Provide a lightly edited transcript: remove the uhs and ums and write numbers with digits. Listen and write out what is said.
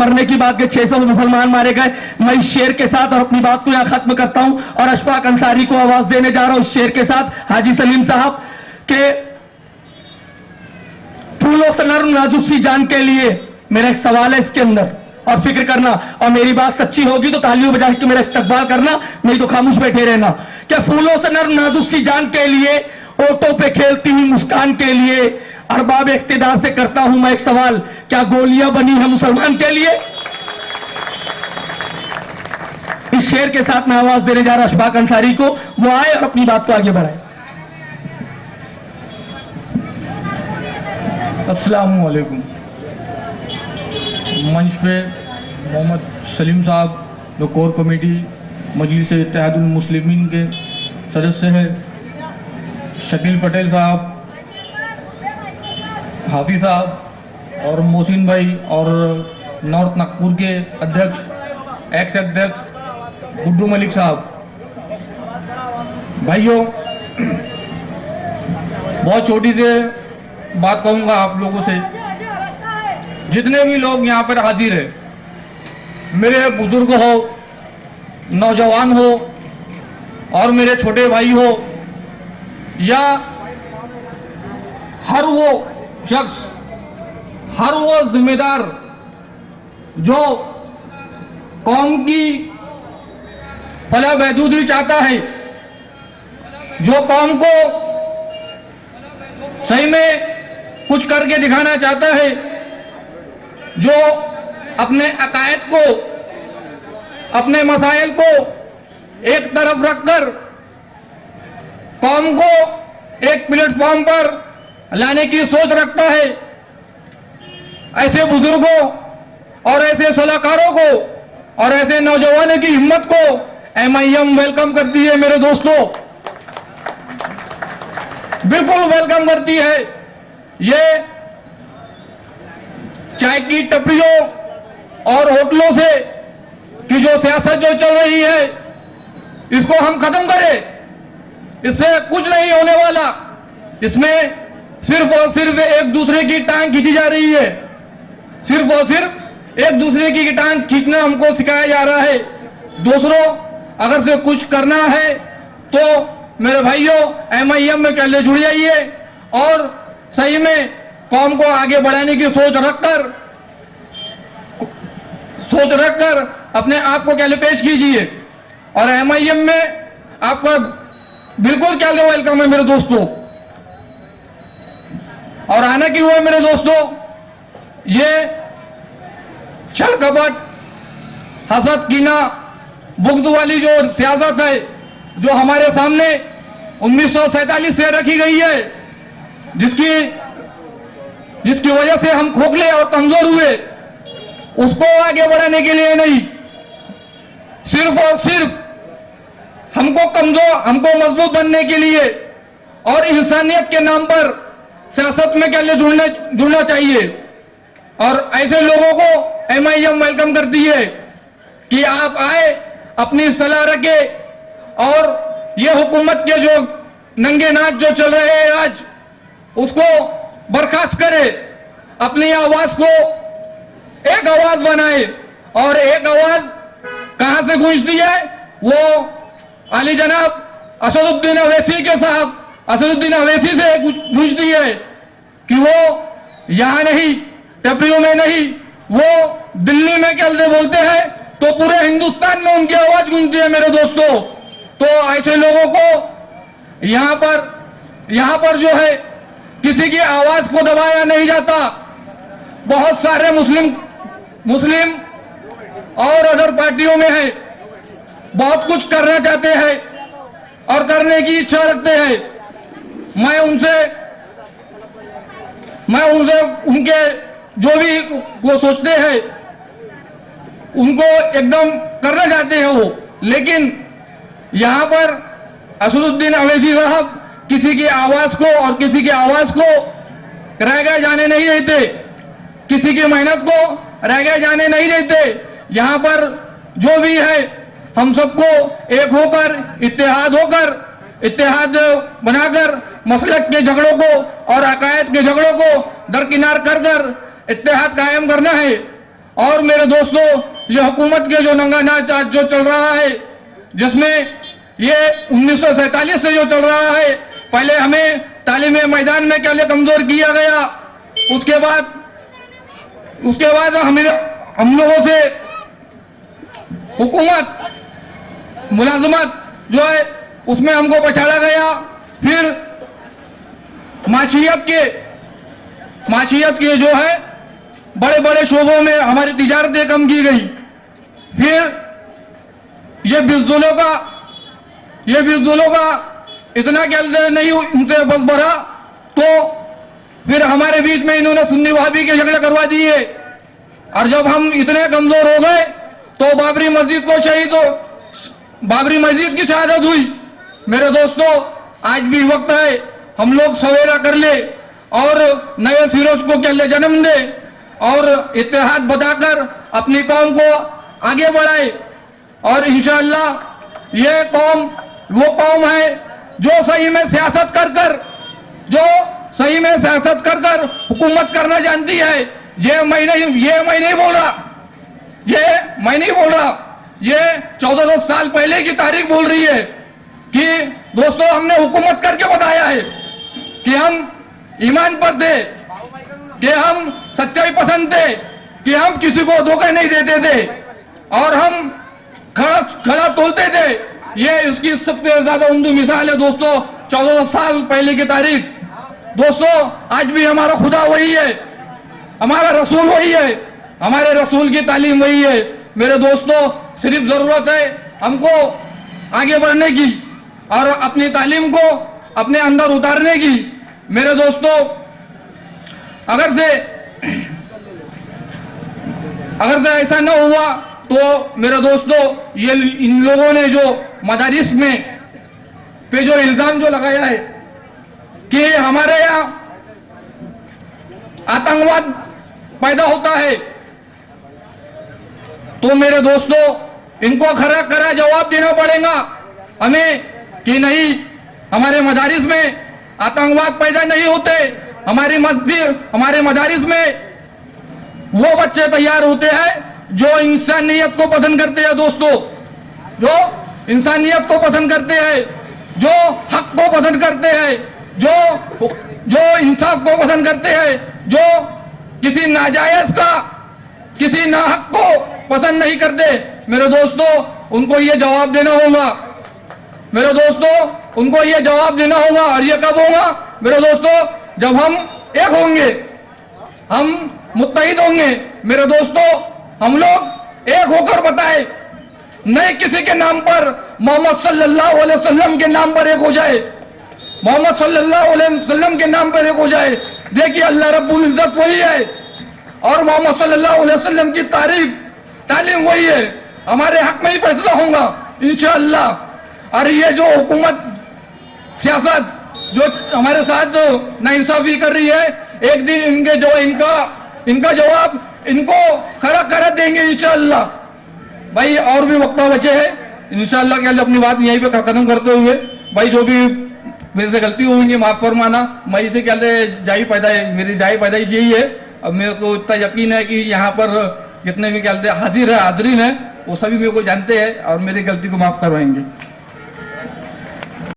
मरने की बात के 600 मुसलमान मारे गए। मैं इस शेर के साथ और अपनी बात को यहाँ खत्म करता हूं और अशफाक अंसारी को आवाज देने जा रहा हूं इस शेर के साथ। हाजी सलीम साहब के फूलों से नर्म नाजुक सी जान के लिए मेरा एक सवाल है इसके अंदर, और फिक्र करना, और मेरी बात सच्ची होगी तो तालियों बजा के मेरा इस्तकबाल करना, नहीं तो खामोश बैठे रहना। क्या फूलों से नर्म नाजुक सी जान के लिए, ओटों पे खेलती हुई मुस्कान के लिए, अरबाब इख्तिदार से करता हूं मैं एक सवाल, क्या गोलियां बनी है मुसलमान के लिए? इस शेर के साथ मैं आवाज देने जा रहा अशफाक अंसारी को, वो आए और अपनी बात को आगे बढ़ाए। अस्सलाम वालेकुम। मंच पे मोहम्मद सलीम साहब जो कोर कमेटी मजलिस इत्तेहादुल मुस्लिमीन के सदस्य हैं, शकील पटेल साहब, हाफिज साहब और मोहसिन भाई और नॉर्थ नागपुर के अध्यक्ष एक्स अध्यक्ष गुड्डू मलिक साहब, भाइयों बहुत छोटी से बात कहूँगा आप लोगों से। जितने भी लोग यहाँ पर हाजिर है, मेरे बुजुर्ग हो, नौजवान हो और मेरे छोटे भाई हो, या हर वो शख्स, हर वो जिम्मेदार जो कौम की फलाह बहबूदी चाहता है, जो कौम को सही में कुछ करके दिखाना चाहता है, जो अपने अकायद को, अपने मसाइल को एक तरफ रखकर कौम को एक प्लेटफॉर्म पर लाने की सोच रखता है, ऐसे बुजुर्गों और ऐसे सलाहकारों को और ऐसे नौजवानों की हिम्मत को MIM वेलकम करती है। मेरे दोस्तों, बिल्कुल वेलकम करती है। ये चाय की टपरियों और होटलों से की जो सियासत जो चल रही है, इसको हम खत्म करें। इससे कुछ नहीं होने वाला। इसमें सिर्फ और सिर्फ एक दूसरे की टांग खींची जा रही है। सिर्फ और सिर्फ एक दूसरे की टांग खींचना हमको सिखाया जा रहा है। दूसरों अगर से कुछ करना है तो मेरे भाइयों MIM में पहले जुड़ जाइए और सही में कौम को आगे बढ़ाने की सोच रखकर अपने आप को पहले पेश कीजिए। और MIM में आपका बिल्कुल क्या वेलकम है मेरे दोस्तों। और आना क्यों है मेरे दोस्तों, ये छल कपट, हसद, कीना, बुग़्ज़ वाली जो सियासत है, जो हमारे सामने 1947 से रखी गई है, जिसकी वजह से हम खोखले और कमजोर हुए, उसको आगे बढ़ाने के लिए नहीं, सिर्फ और सिर्फ हमको मजबूत बनने के लिए और इंसानियत के नाम पर सियासत में क्या जुड़ना चाहिए। और ऐसे लोगों को MIM वेलकम करती है कि आप आए, अपनी सलाह रखे और ये हुकूमत के जो नंगे नाच जो चल रहे हैं आज, उसको बर्खास्त करे, अपनी आवाज को एक आवाज बनाए। और एक आवाज कहां से गूंजती है, वो अली जनाब असदुद्दीन अवैसी के साहब असदुद्दीन अवैसी से गूंजती है कि वो यहां नहीं, टपरियों में नहीं, वो दिल्ली में क्या बोलते हैं तो पूरे हिंदुस्तान में उनकी आवाज गूंजती है मेरे दोस्तों। तो ऐसे लोगों को यहां पर जो है किसी की आवाज को दबाया नहीं जाता। बहुत सारे मुस्लिम और अदर पार्टियों में है, बहुत कुछ करना चाहते हैं और करने की इच्छा रखते हैं। मैं उनसे उनके जो भी वो सोचते हैं उनको एकदम करना चाहते हैं वो, लेकिन यहां पर असदुद्दीन अवैसी साहब किसी की आवाज को और किसी की आवाज को रह गए जाने नहीं देते, किसी की मेहनत को रह गए जाने नहीं देते। यहां पर जो भी है हम सबको एक होकर इत्तेहाद बनाकर मसलक के झगड़ों को और अकायद के झगड़ों को दरकिनार कर इत्तेहाद कायम करना है। और मेरे दोस्तों, ये हुकूमत के जो नंगा नाच आज जो चल रहा है, जिसमें ये 1947 से जो चल रहा है, पहले हमें तालीमी मैदान में क्या कमजोर किया गया, उसके बाद हम लोगों से हुकूमत मुलाजमत जो है उसमें हमको पछाड़ा गया। फिर माशियत के जो है बड़े बड़े शोबों में हमारी तिजारतें कम की गई। फिर ये बिजदुलों का इतना क्या नहीं उनसे बस बढ़ा, तो फिर हमारे बीच में इन्होंने सुन्नी वहाबी के झगड़े करवा दिए। और जब हम इतने कमजोर हो गए तो बाबरी मस्जिद की शहादत हुई। मेरे दोस्तों, आज भी वक्त है हम लोग सवेरा कर ले और नए सिरोज को क्या जन्म दे और इत्तेहाद बताकर अपनी कौम को आगे बढ़ाए। और इंशाअल्लाह ये कौम वो कौम है जो सही में सियासत कर कर हुकूमत करना जानती है। ये मैं नहीं बोल रहा, ये 1400 साल पहले की तारीख बोल रही है कि दोस्तों हमने हुकूमत करके बताया है कि हम ईमान पर थे, कि हम सच्चाई पसंद थे, कि हम किसी को धोखा नहीं देते थे और हम खड़ा तोलते थे। ये इसकी सबसे ज्यादा उम्दा मिसाल है दोस्तों, 1400 साल पहले की तारीख। दोस्तों, आज भी हमारा खुदा वही है, हमारा रसूल वही है, हमारे रसूल की तालीम वही है। मेरे दोस्तों, सिर्फ जरूरत है हमको आगे बढ़ने की और अपनी तालीम को अपने अंदर उतारने की। मेरे दोस्तों, अगर से ऐसा न हुआ तो मेरे दोस्तों, ये इन लोगों ने जो मदारिस में पे जो इल्जाम जो लगाया है कि हमारे यहाँ आतंकवाद पैदा होता है, तो मेरे दोस्तों इनको खरा जवाब देना पड़ेगा हमें कि नहीं, हमारे मदारिस में आतंकवाद पैदा नहीं होते। हमारे मदारिस में वो बच्चे तैयार होते हैं जो इंसानियत को पसंद करते हैं दोस्तों, जो इंसानियत को पसंद करते हैं, जो हक को पसंद करते हैं, जो इंसाफ को पसंद करते हैं, जो किसी नाजायज का किसी नाहक को पसंद नहीं करते। मेरे दोस्तों, उनको ये जवाब देना होगा। मेरे दोस्तों, उनको ये जवाब देना होगा। और ये कब होगा मेरे दोस्तों? जब हम एक होंगे, हम मुत्तहिद होंगे। मेरे दोस्तों, हम लोग एक होकर बताए, नहीं किसी के नाम पर, मोहम्मद सल्लल्लाहु अलैहि वसल्लम के नाम पर एक हो जाए, मोहम्मद सल्लल्लाहु अलैहि वसल्लम के नाम पर एक हो जाए। देखिए, अल्लाह रब्बुल इज्जत वही है और मोहम्मद सल्लल्लाहु अलैहि वसल्लम की तालीम वही है। हमारे हक में ही फैसला होगा इंशाअल्लाह। और ये जो हुकूमत सियासत जो हमारे साथ जो नाइंसाफी कर रही है, एक दिन इनका जवाब इनको खरा देंगे इंशाअल्लाह। भाई, और भी वक्त बचे है इंशाअल्लाह। क्या अपनी बात यहीं पे खत्म करते हुए, भाई जो भी मेरे से गलती होंगी माफ फरमाना। मैं इसे क्या मेरी जाई पैदाइश यही है। अब मेरे को इतना यकीन है कि यहाँ पर जितने भी क्या हाजिरीन है वो सभी मेरे को जानते हैं और मेरी गलती को माफ करवाएंगे।